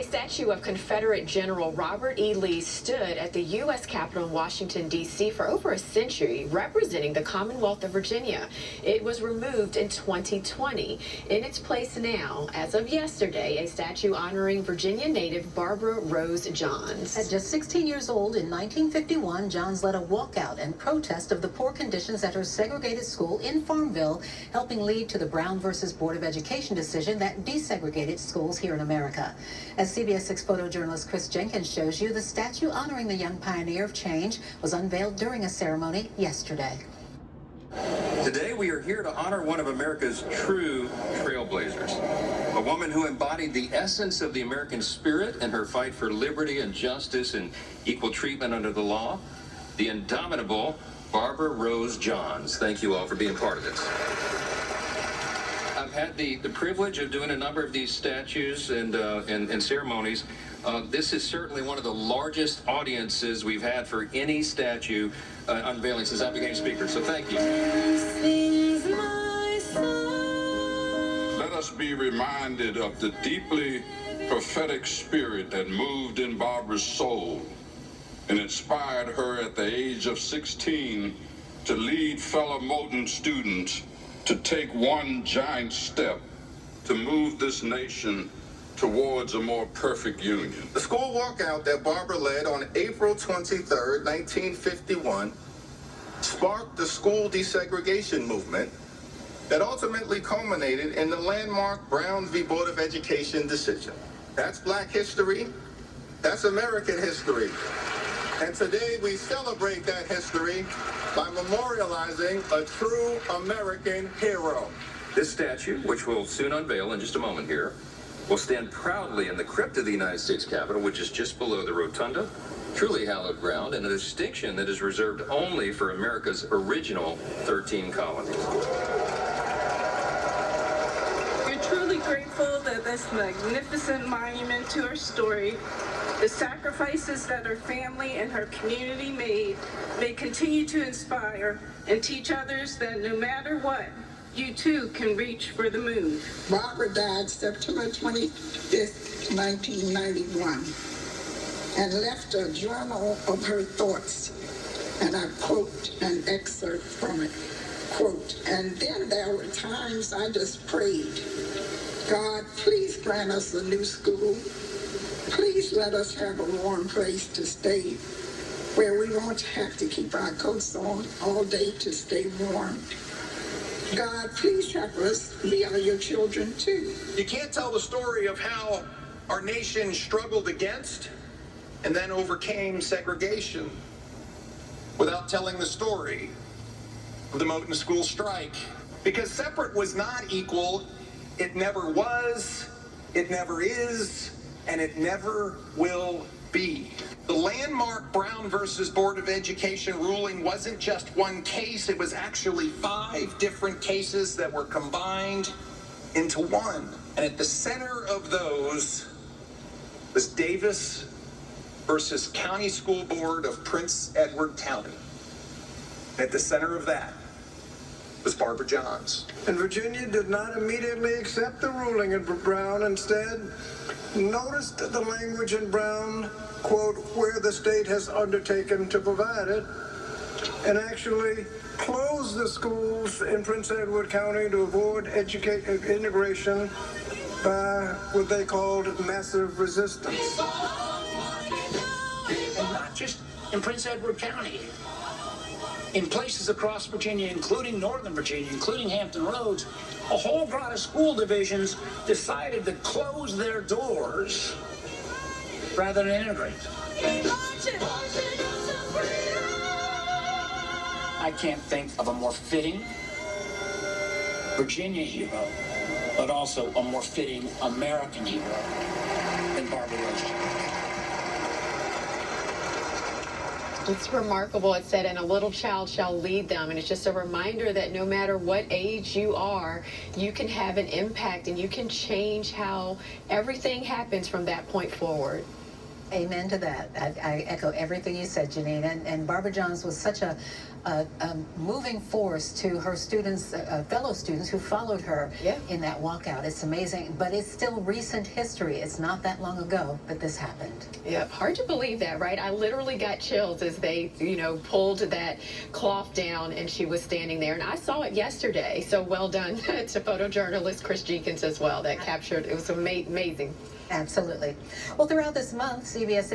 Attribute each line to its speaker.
Speaker 1: statue of Confederate General Robert E. Lee stood at the U.S. Capitol in Washington, D.C. for over a century, representing the Commonwealth of Virginia. It was removed in 2020. In its place now, as of yesterday, a statue honoring Virginia native Barbara Rose Johns.
Speaker 2: At just 16 years old in 1951, Johns led a walkout and protest of the poor conditions at her segregated school in Farmville, helping lead to the Brown versus Board of Education decision that desegregated schools here in America. As CBS 6 photojournalist Chris Jenkins shows you, the statue honoring the young pioneer of change was unveiled during a ceremony yesterday.
Speaker 3: Today we are here to honor one of America's true trailblazers, a woman who embodied the essence of the American spirit in her fight for liberty and justice and equal treatment under the law, the indomitable Barbara Rose Johns. Thank you all for being part of this. I've had the privilege of doing a number of these statues and ceremonies. This is certainly one of the largest audiences we've had for any statue unveiling since I became speaker, so thank you.
Speaker 4: Let us be reminded of the deeply prophetic spirit that moved in Barbara's soul and inspired her at the age of 16 to lead fellow Moton students to take one giant step to move this nation towards a more perfect union.
Speaker 5: The school walkout that Barbara led on April 23rd, 1951, sparked the school desegregation movement that ultimately culminated in the landmark Brown v. Board of Education decision. That's Black history. That's American history. And today we celebrate that history by memorializing a true American hero.
Speaker 3: This statue, which we'll soon unveil in just a moment here, will stand proudly in the crypt of the United States Capitol, which is just below the rotunda, truly hallowed ground, and a distinction that is reserved only for America's original 13 colonies.
Speaker 6: We're truly grateful that this magnificent monument to her story, the sacrifices that her family and her community made, may continue to inspire and teach others that no matter what, you too can reach for the moon.
Speaker 7: Barbara died September 25th, 1991, and left a journal of her thoughts. And I quote an excerpt from it. Quote, "And then there were times I just prayed, God, please grant us a new school. Please let us have a warm place to stay, where we won't have to keep our coats on all day to stay warm. God, please help us. We are your children too."
Speaker 5: You can't tell the story of how our nation struggled against and then overcame segregation without telling the story of the Moton School strike. Because separate was not equal. It never was, it never is, and it never will be. The landmark Brown versus Board of Education ruling wasn't just one case, it was actually 5 different cases that were combined into one. And at the center of those was Davis versus County School Board of Prince Edward County. At the center of that was Barbara Johns.
Speaker 8: And Virginia did not immediately accept the ruling of Brown. Instead, noticed the language in Brown, quote, "where the state has undertaken to provide it," and actually closed the schools in Prince Edward County to avoid integration by what they called massive resistance.
Speaker 9: And not just in Prince Edward County. In places across Virginia, including Northern Virginia, including Hampton Roads, a whole lot of school divisions decided to close their doors rather than integrate. I can't think of a more fitting Virginia hero, but also a more fitting American hero than Barbara Rose Johns.
Speaker 1: It's remarkable. It said, "and a little child shall lead them." And it's just a reminder that no matter what age you are, you can have an impact and you can change how everything happens from that point forward.
Speaker 2: Amen to that. I echo everything you said, Janine. And Barbara Johns was such a moving force to her students, fellow students who followed her in that walkout. It's amazing, but it's still recent history. It's not that long ago that this happened.
Speaker 1: Yep, hard to believe that, right? I literally got chills as they, pulled that cloth down and she was standing there. And I saw it yesterday. So well done to photojournalist Chris Jenkins as well. That captured, it was amazing.
Speaker 2: Absolutely. Well, throughout this month, CBS